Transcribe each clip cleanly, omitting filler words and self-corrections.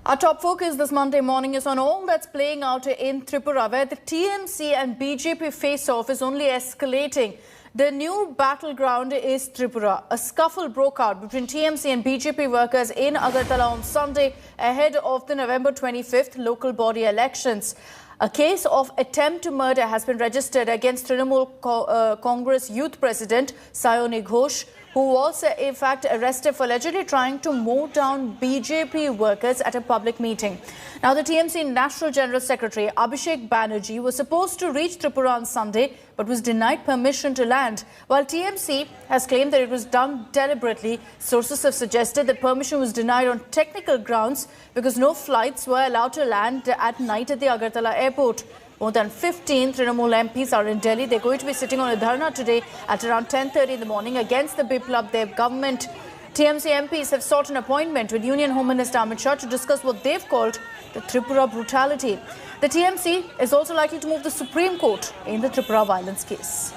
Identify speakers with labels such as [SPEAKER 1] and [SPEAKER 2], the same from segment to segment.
[SPEAKER 1] Our top focus this Monday morning is on all that's playing out in Tripura, where the TMC and BJP face-off is only escalating. The new battleground is Tripura. A scuffle broke out between TMC and BJP workers in Agartala on Sunday ahead of the November 25th local body elections. A case of attempt to murder has been registered against Trinamool Congress Youth President Saayoni Ghosh, who was in fact arrested for allegedly trying to mow down BJP workers at a public meeting. Now, the TMC National General Secretary Abhishek Banerjee was supposed to reach Tripura on Sunday but was denied permission to land. While TMC has claimed that it was done deliberately, sources have suggested that permission was denied on technical grounds because no flights were allowed to land at night at the Agartala airport. More than 15 Trinamool MPs are in Delhi. They're going to be sitting on a dharna today at around 10:30 in the morning against the Biplab Dev government. TMC MPs have sought an appointment with Union Home Minister Amit Shah to discuss what they've called the Tripura brutality. The TMC is also likely to move the Supreme Court in the Tripura violence case.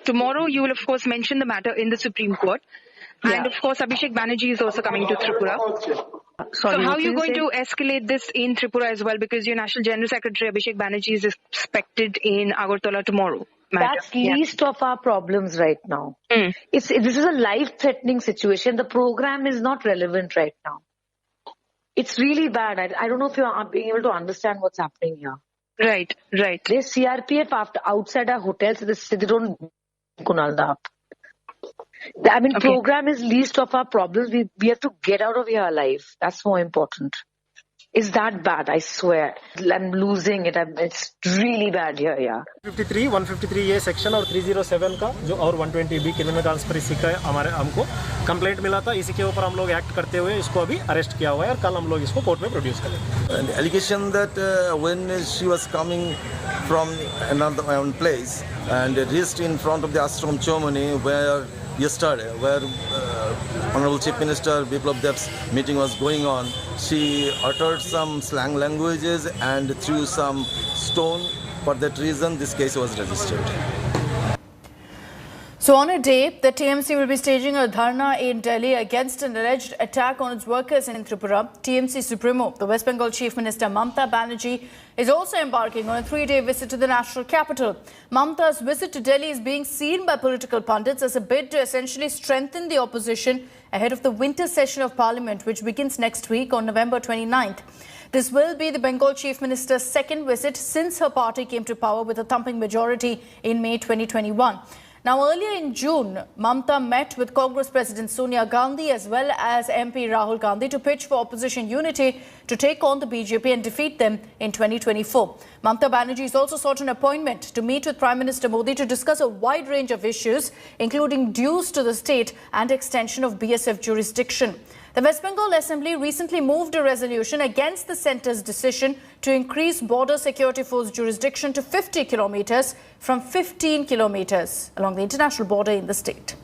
[SPEAKER 2] Tomorrow you will of course mention the matter in the Supreme Court. Yeah. And of course Abhishek Banerjee is also coming to Tripura. Sorry, so how are you going to escalate this in Tripura as well? Because your National General Secretary Abhishek Banerjee is expected in Agartala tomorrow.
[SPEAKER 3] That's least of our problems right now. This is a life-threatening situation. The program is not relevant right now. It's really bad. I don't know if you're being able to understand what's happening here.
[SPEAKER 2] Right.
[SPEAKER 3] There's CRPF outside our hotels. They don't Kunalda. I mean, okay. Program is least of our problems. We have to get out of here alive. That's more important. It's that bad, I swear. I'm losing it. It's really bad here, yeah.
[SPEAKER 4] 53, 153A section और 307 का जो और 120B criminal conspiracy का हमको complaint मिला था. इसी के ऊपर हम लोग एक्ट करते हुए इसको अभी अरेस्ट किया हुआ है और कल हम लोग इसको कोर्ट में प्रोड्यूस करेंगे.
[SPEAKER 5] And the allegation that when she was coming from another place and reached in front of the ashram ceremony where Honorable Chief Minister Biplab Dev's meeting was going on, she uttered some slang languages and threw some stone. For that reason, this case was registered.
[SPEAKER 1] So on a day, the TMC will be staging a dharna in Delhi against an alleged attack on its workers in Tripura. TMC Supremo, the West Bengal Chief Minister Mamata Banerjee, is also embarking on a 3-day visit to the national capital. Mamata's visit to Delhi is being seen by political pundits as a bid to essentially strengthen the opposition ahead of the winter session of Parliament, which begins next week on November 29th. This will be the Bengal Chief Minister's second visit since her party came to power with a thumping majority in May 2021. Now, earlier in June, Mamata met with Congress President Sonia Gandhi as well as MP Rahul Gandhi to pitch for opposition unity to take on the BJP and defeat them in 2024. Mamata Banerjee has also sought an appointment to meet with Prime Minister Modi to discuss a wide range of issues, including dues to the state and extension of BSF jurisdiction. The West Bengal Assembly recently moved a resolution against the centre's decision to increase Border Security Force jurisdiction to 50 kilometres from 15 kilometres along the international border in the state.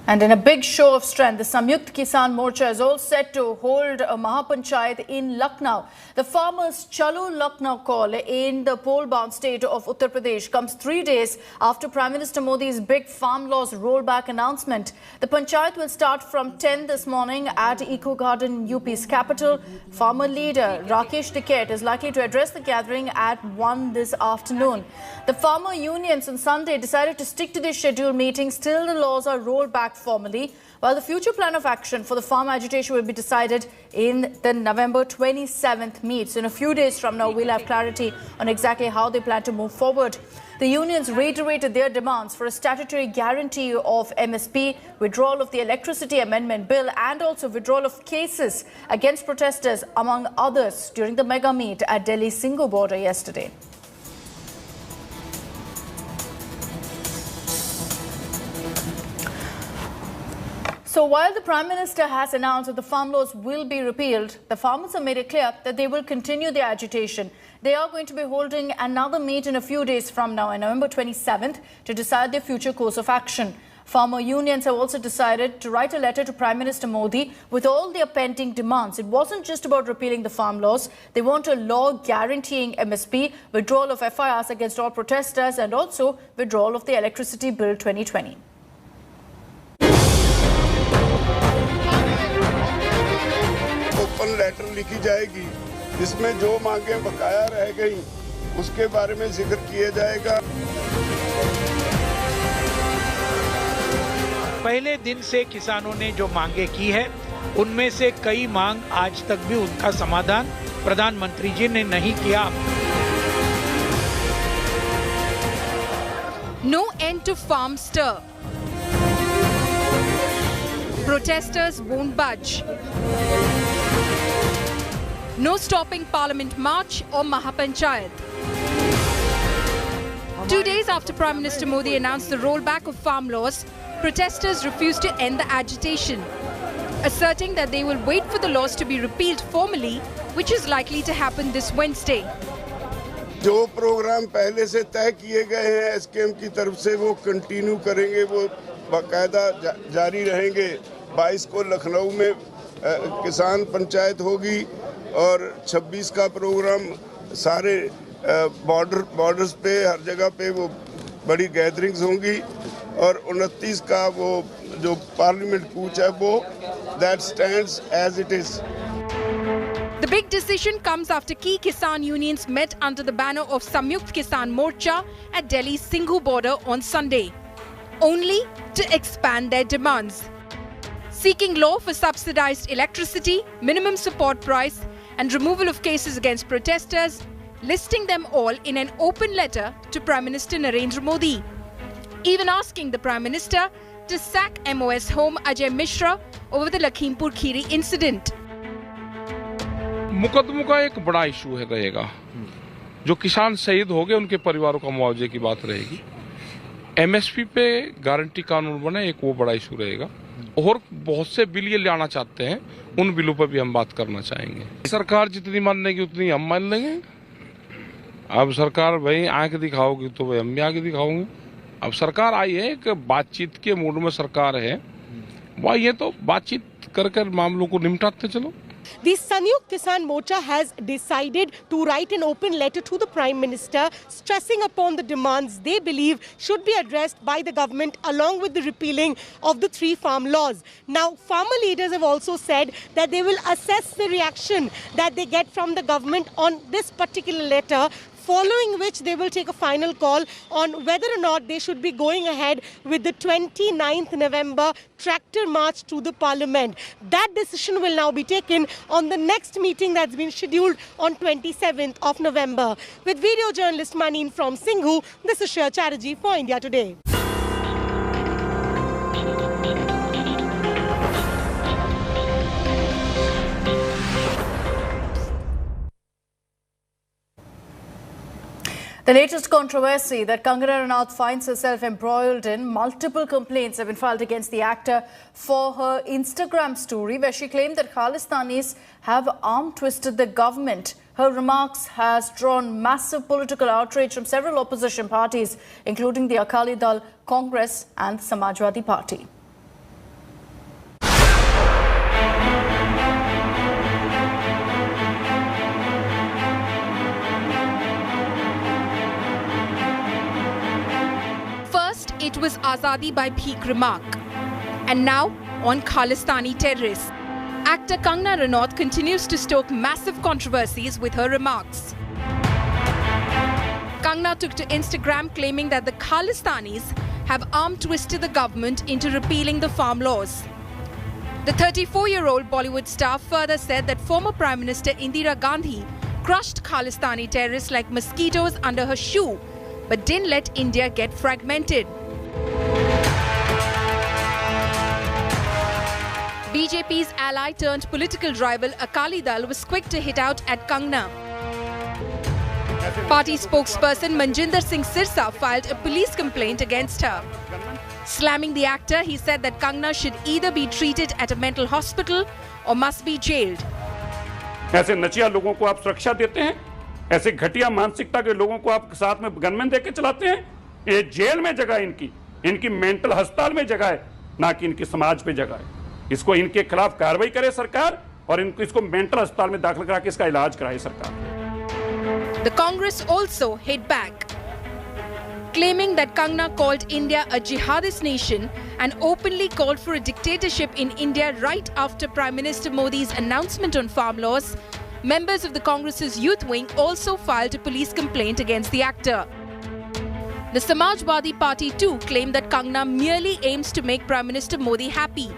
[SPEAKER 1] And in a big show of strength, the Samyukt Kisan Morcha is all set to hold a Mahapanchayat in Lucknow. The farmers' Chalo Lucknow call in the poll-bound state of Uttar Pradesh comes 3 days after Prime Minister Modi's big farm laws rollback announcement. The Panchayat will start from 10 this morning at Eco Garden, UP's capital. Farmer leader Rakesh Tikait is likely to address the gathering at 1 this afternoon. The farmer unions on Sunday decided to stick to their scheduled meetings till the laws are rolled back formally, while the future plan of action for the farm agitation will be decided in the November 27th meet. So in a few days from now, we'll have clarity on exactly how they plan to move forward. The unions reiterated their demands for a statutory guarantee of MSP, withdrawal of the Electricity Amendment Bill, and also withdrawal of cases against protesters, among others, during the mega meet at Delhi's Singhu border yesterday. So while the Prime Minister has announced that the farm laws will be repealed, the farmers have made it clear that they will continue their agitation. They are going to be holding another meet in a few days from now, on November 27th, to decide their future course of action. Farmer unions have also decided to write a letter to Prime Minister Modi with all their pending demands. It wasn't just about repealing the farm laws. They want a law guaranteeing MSP, withdrawal of FIRs against all protesters and also withdrawal of the Electricity Bill 2020.
[SPEAKER 6] Open letter लिखी जाएगी जिसमें जो मांगें बकाया रह गई उसके बारे में जिक्र किया जाएगा।
[SPEAKER 7] पहले दिन से किसानों ने जो मांगे की है उनमें से कई मांग आज तक भी उनका समाधान प्रधानमंत्री जी ने नहीं किया।
[SPEAKER 8] No end to farm stir. Protesters won't budge. No stopping Parliament March or Mahapanchayat. 2 days after Prime Minister Modi announced the rollback of farm laws, protesters refused to end the agitation, asserting that they will wait for the laws to be repealed formally, which is likely to happen this Wednesday.
[SPEAKER 6] जो programme पहले से तय किए गए हैं SKM की तरफ से वो कंटिन्यू करेंगे, वो बाकायदा जारी रहेंगे। 22 को लखनऊ में किसान पंचायत होगी और 26 का प्रोग्राम सारे बॉर्डर्स पे हर जगह पे वो बड़ी गैदरिंग्स होंगी और 29 का वो जो पार्लियामेंट कूच है वो that stands as it is.
[SPEAKER 8] The big decision comes after key Kisan unions met under the banner of Samyukt Kisan Morcha at Delhi's Singhu border on Sunday, only to expand their demands. Seeking law for subsidized electricity, minimum support price and removal of cases against protesters, listing them all in an open letter to Prime Minister Narendra Modi. Even asking the Prime Minister to sack MOS home Ajay Mishra over the Lakhimpur Kheri incident.
[SPEAKER 9] मुकदमों का एक बड़ा issue है रहेगा। जो किसान शहीद हो गए उनके परिवारों का मुआवजे की बात रहेगी। एमएसपी पे गारंटी कानून बने, एक वो बड़ा इशू रहेगा। और बहुत से बिल ये लाना चाहते हैं, उन बिलों पर भी हम बात करना चाहेंगे। सरकार जितनी मान लेगी उतनी हम मान लेंगे। अब सरकार भाई आंख दिखाओगी तो भाई हम भी आंख दिखाओगे। अब सरकार आई है, एक बातचीत के मूड में सरकार है, वह ये तो बातचीत कर मामलों को निपटाते चलो।
[SPEAKER 10] The Samyukt Kisan Morcha has decided to write an open letter to the Prime Minister stressing upon the demands they believe should be addressed by the government along with the repealing of the 3 farm laws. Now, farmer leaders have also said that they will assess the reaction that they get from the government on this particular letter, following which they will take a final call on whether or not they should be going ahead with the 29th November tractor march to the parliament. That decision will now be taken on the next meeting that's been scheduled on 27th of November. With video journalist Manin from Singhu, this is Shreya Chatterjee for India Today.
[SPEAKER 1] The latest controversy that Kangana Ranaut finds herself embroiled in, multiple complaints have been filed against the actor for her Instagram story where she claimed that Khalistanis have arm-twisted the government. Her remarks has drawn massive political outrage from several opposition parties, including the Akali Dal Congress and Samajwadi Party.
[SPEAKER 8] It was Azadi by Bheek remark. And now on Khalistani terrorists. Actor Kangana Ranaut continues to stoke massive controversies with her remarks. Kangana took to Instagram claiming that the Khalistanis have arm-twisted the government into repealing the farm laws. The 34-year-old Bollywood star further said that former Prime Minister Indira Gandhi crushed Khalistani terrorists like mosquitoes under her shoe, but didn't let India get fragmented. BJP's ally turned political rival Akali Dal was quick to hit out at Kangana. Party spokesperson Manjinder Singh Sirsa filed a police complaint against her. Slamming the actor, he said that Kangana should either be treated at a mental hospital or must be jailed.
[SPEAKER 11] ऐसे नचिया लोगों को आप सुरक्षा देते हैं, ऐसे घटिया मानसिकता के लोगों को आप साथ में गनमैन देके चलाते हैं, ये जेल में जगह इनकी। इनकी मेंटल अस्पताल में जगह है, ना कि इनकी समाज पे जगह है। इसको इनके खिलाफ कार्रवाई करे सरकार और इनको इसको मेंटल अस्पताल में दाखिल करा के इसका इलाज कराए सरकार।
[SPEAKER 8] The Congress also hit back, claiming that Kangna called India a jihadist nation and openly called for a dictatorship in India right after Prime Minister Modi's announcement on farm laws. Members of the Congress's youth wing also filed a police complaint against the actor. The Samajwadi Party too claimed that Kangna merely aims to make Prime Minister Modi happy.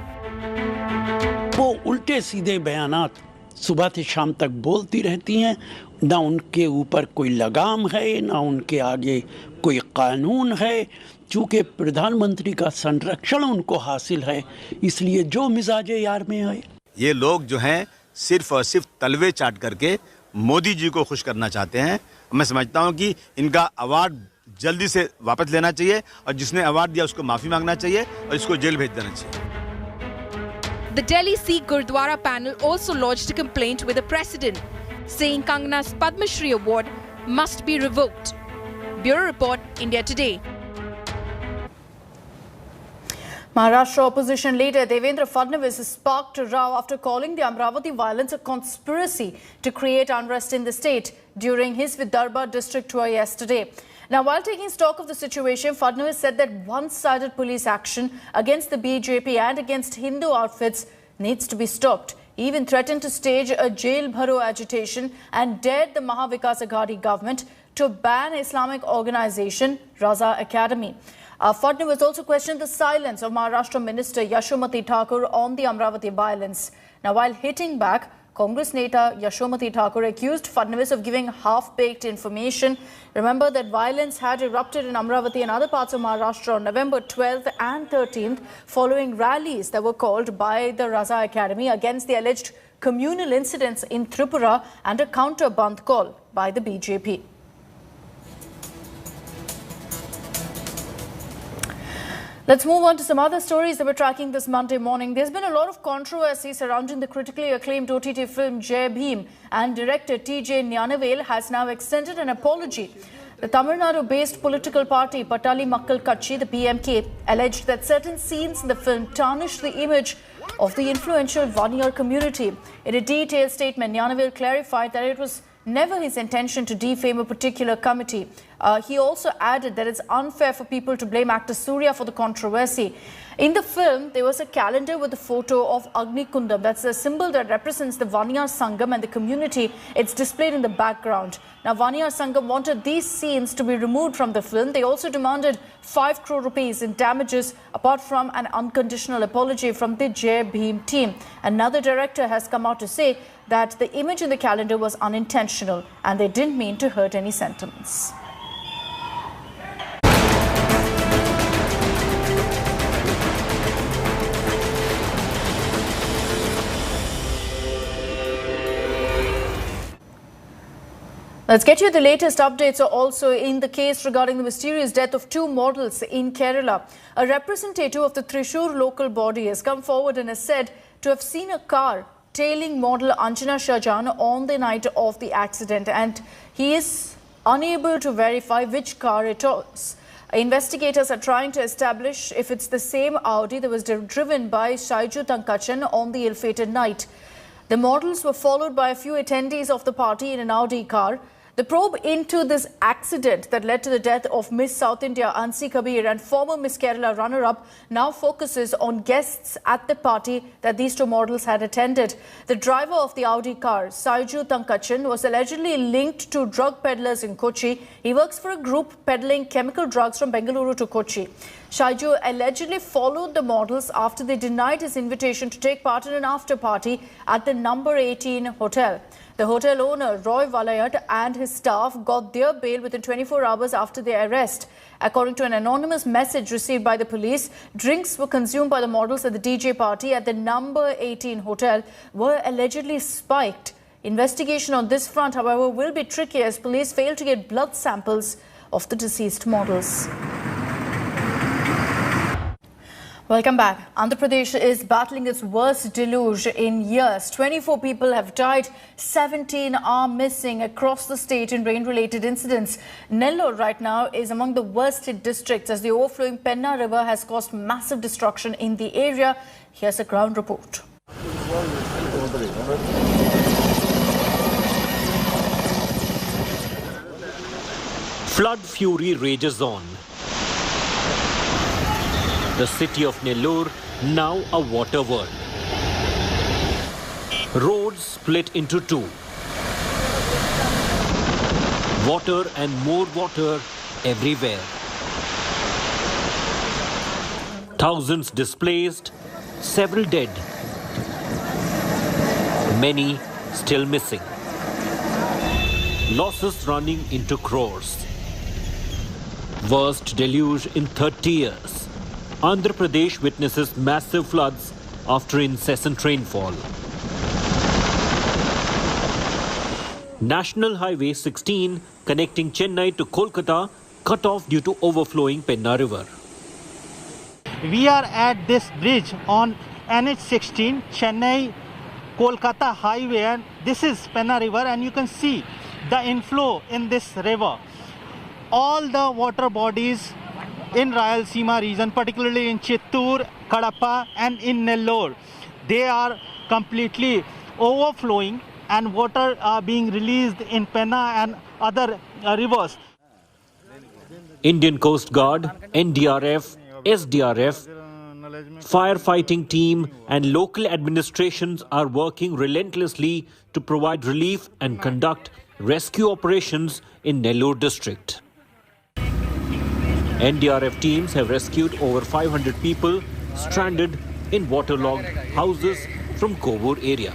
[SPEAKER 12] वो उल्टे सीधे बयानात सुबह से शाम तक बोलती रहती हैं, ना उनके ऊपर कोई लगाम है, ना उनके आगे कोई कानून है। चूँकि प्रधानमंत्री का संरक्षण उनको हासिल है, इसलिए जो मिजाजे यार में आए।
[SPEAKER 13] ये लोग जो हैं सिर्फ और सिर्फ तलवे चाट करके मोदी जी को खुश करना चाहते हैं। मैं समझता हूँ कि इनका अवार्ड जल्दी से वापस लेना चाहिए और जिसने अवार्ड दिया उसको माफी मांगना चाहिए और इसको जेल भेज देना चाहिए।
[SPEAKER 8] The Delhi Sikh Gurdwara panel also lodged a complaint with the president, saying Kangna's Padma Shri award must be revoked. Bureau Report, India Today.
[SPEAKER 1] Maharashtra opposition leader Devendra Fadnavis has sparked a row after calling the Amravati violence a conspiracy to create unrest in the state during his Vidarbha district tour yesterday. Now, while taking stock of the situation, Fadnavis said that one-sided police action against the BJP and against Hindu outfits needs to be stopped. He even threatened to stage a jail bharo agitation and dared the Mahavikas Aghadi government to ban Islamic organization Raza Academy. Fadnavis also questioned the silence of Maharashtra Minister Yashomati Thakur on the Amravati violence. Now, while hitting back, Congress Neta Yashomati Thakur accused Fadnavis of giving half-baked information. Remember that violence had erupted in Amravati and other parts of Maharashtra on November 12th and 13th following rallies that were called by the Raza Academy against the alleged communal incidents in Tripura and a counter-bandh call by the BJP. Let's move on to some other stories that we're tracking this Monday morning. There's been a lot of controversy surrounding the critically acclaimed OTT film Jai Bhim, and director T.J. Gnanavel has now extended an apology. The Tamil Nadu-based political party Patali Makkal Katchi, the PMK, alleged that certain scenes in the film tarnished the image of the influential Vaniyar community. In a detailed statement, Gnanavel clarified that it was never his intention to defame a particular committee. He also added that it's unfair for people to blame actor Surya for the controversy. In the film, there was a calendar with a photo of Agni Kundam. That's a symbol that represents the Vaniyar Sangam and the community. It's displayed in the background. Now, Vaniyar Sangam wanted these scenes to be removed from the film. They also demanded 5 crore rupees in damages, apart from an unconditional apology from the Jai Bhim team. Another director has come out to say that the image in the calendar was unintentional and they didn't mean to hurt any sentiments. Let's get you the latest updates also in the case regarding the mysterious death of 2 models in Kerala. A representative of the Thrissur local body has come forward and has said to have seen a car tailing model Anjana Shahjahan on the night of the accident, and he is unable to verify which car it was. Investigators are trying to establish if it's the same Audi that was driven by Shaiju Tankachan on the ill-fated night. The models were followed by a few attendees of the party in an Audi car. The probe into this accident that led to the death of Miss South India Ansi Kabir and former Miss Kerala runner-up now focuses on guests at the party that these 2 models had attended. The driver of the Audi car, Shaiju Tankachan, was allegedly linked to drug peddlers in Kochi. He works for a group peddling chemical drugs from Bengaluru to Kochi. Shaiju allegedly followed the models after they denied his invitation to take part in an after-party at the number 18 hotel. The hotel owner, Roy Valayat, and his staff got their bail within 24 hours after their arrest. According to an anonymous message received by the police, drinks were consumed by the models at the DJ party at the number 18 hotel were allegedly spiked. Investigation on this front, however, will be tricky as police failed to get blood samples of the deceased models. Welcome back. Andhra Pradesh is battling its worst deluge in years. 24 people have died, 17 are missing across the state in rain-related incidents. Nellore right now is among the worst hit districts as the overflowing Penna River has caused massive destruction in the area. Here's a ground report.
[SPEAKER 14] Flood fury rages on. The city of Nellore now a water world. Roads split into two. Water and more water everywhere. Thousands displaced, several dead. Many still missing. Losses running into crores. Worst deluge in 30 years. Andhra Pradesh witnesses massive floods after incessant rainfall. National Highway 16 connecting Chennai to Kolkata cut off due to overflowing Penna River.
[SPEAKER 15] We are at this bridge on NH16 Chennai Kolkata highway, and this is Penna River, and you can see the inflow in this river. All the water bodies in Rayalaseema region, particularly in Chittoor, Kadapa and in Nellore, they are completely overflowing and water are being released in Penna and other rivers.
[SPEAKER 14] Indian Coast Guard, NDRF, SDRF, firefighting team and local administrations are working relentlessly to provide relief and conduct rescue operations in Nellore district. NDRF teams have rescued over 500 people stranded in waterlogged houses from Kovur area.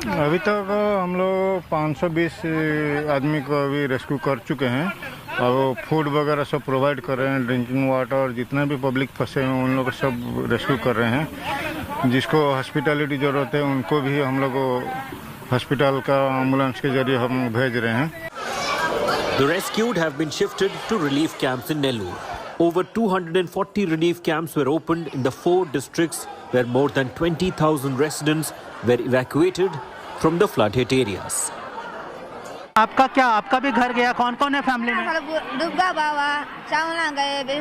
[SPEAKER 16] अभी तक हम लोग 520 आदमी को अभी rescue कर चुके हैं और फूड वगैरह सब प्रोवाइड कर रहे हैं, ड्रिंकिंग वाटर, जितना भी पब्लिक फंसे हैं उन लोग सब रेस्क्यू कर रहे हैं। जिसको हॉस्पिटैलिटी ज़रूरत है उनको भी हम लोग हॉस्पिटल का एम्बुलेंस के जरिए हम भेज रहे हैं।
[SPEAKER 14] The rescued have been shifted to relief camps in Nellore. Over 240 relief camps were opened in the 4 districts where more than 20,000 residents were evacuated from the flood-hit areas.
[SPEAKER 15] आपका क्या, आपका भी घर गया? कौन-कौन है फैमिली में?
[SPEAKER 17] डूबा बाबा, चावल गए,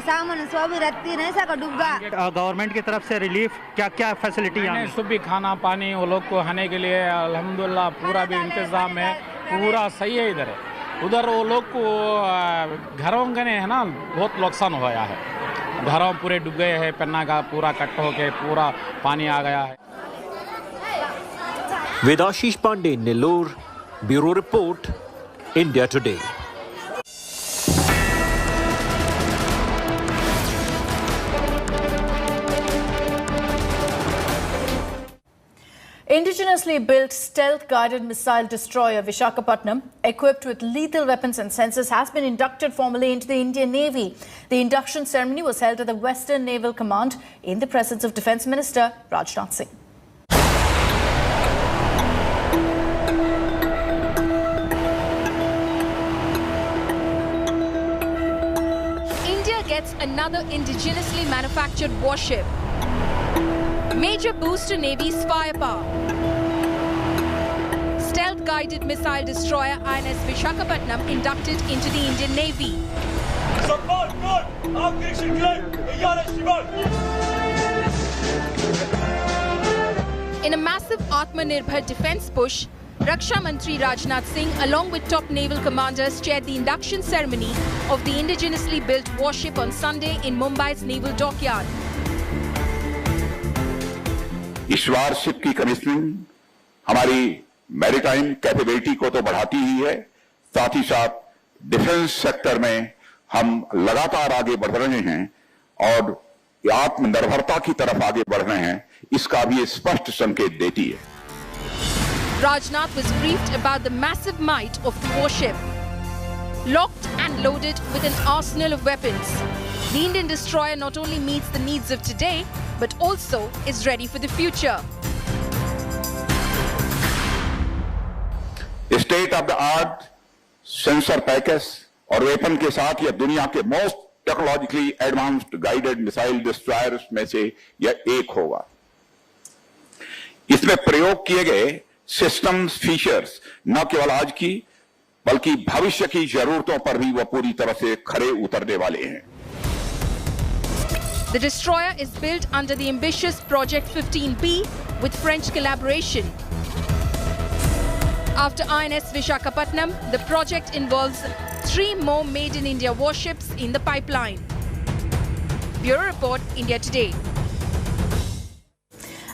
[SPEAKER 17] सामान सब रहती नहीं सका डूबा।
[SPEAKER 15] गवर्नमेंट की तरफ से रिलीफ क्या-क्या फैसिलिटी है?
[SPEAKER 7] सुबह खाना पानी वो लोग को खाने के लिए अल्हम्दुलिल्लाह पूरा भी इंतजाम है, पूरा सही है इधर। उधर वो लोग को घरों के है ना बहुत नुकसान हुआ है, घरों पूरे डूब गए हैं, पन्ना का पूरा कट हो के पूरा पानी आ गया है।
[SPEAKER 14] Vedashish Pandey, Nellore, Bureau Report, India Today.
[SPEAKER 1] Indigenously built stealth-guided missile destroyer Visakhapatnam, equipped with lethal weapons and sensors, has been inducted formally into the Indian Navy. The induction ceremony was held at the Western Naval Command in the presence of Defence Minister Rajnath Singh.
[SPEAKER 8] India gets another indigenously manufactured warship. Major boost to Navy's firepower. Stealth-guided missile destroyer INS Visakhapatnam inducted into the Indian Navy. In a massive Atmanirbhar defence push, Raksha Mantri Rajnath Singh, along with top naval commanders, chaired the induction ceremony of the indigenously built warship on Sunday in Mumbai's naval dockyard.
[SPEAKER 18] इस warship की commissioning हमारी maritime capability को तो बढ़ाती ही है, साथ ही साथ defence sector में हम लगातार आगे बढ़ रहे हैं और आत्मनिर्भरता की तरफ आगे बढ़ रहे हैं, इसका भी स्पष्ट संकेत देती है।
[SPEAKER 8] Rajnath was briefed about the massive might of the warship. Locked and loaded with an arsenal of weapons, the Indian destroyer not only meets the needs of today, but also is ready for the future.
[SPEAKER 18] State of the art sensor package और weapon के साथ यह दुनिया के most technologically advanced guided missile destroyers में से यह एक होगा। इसमें प्रयोग किए गए सिस्टम्स फीचर्स न केवल आज की बल्कि भविष्य की जरूरतों पर भी वह पूरी तरह से खरे उतरने वाले हैं।
[SPEAKER 8] The destroyer is built under the ambitious Project 15B with French collaboration. After INS Visakhapatnam, the project involves 3 more made-in-India warships in the pipeline. Bureau Report, India Today.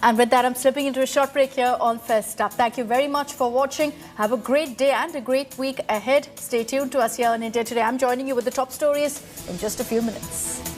[SPEAKER 1] And with that, I'm slipping into a short break here on First Up. Thank you very much for watching. Have a great day and a great week ahead. Stay tuned to us here on India Today. I'm joining you with the top stories in just a few minutes.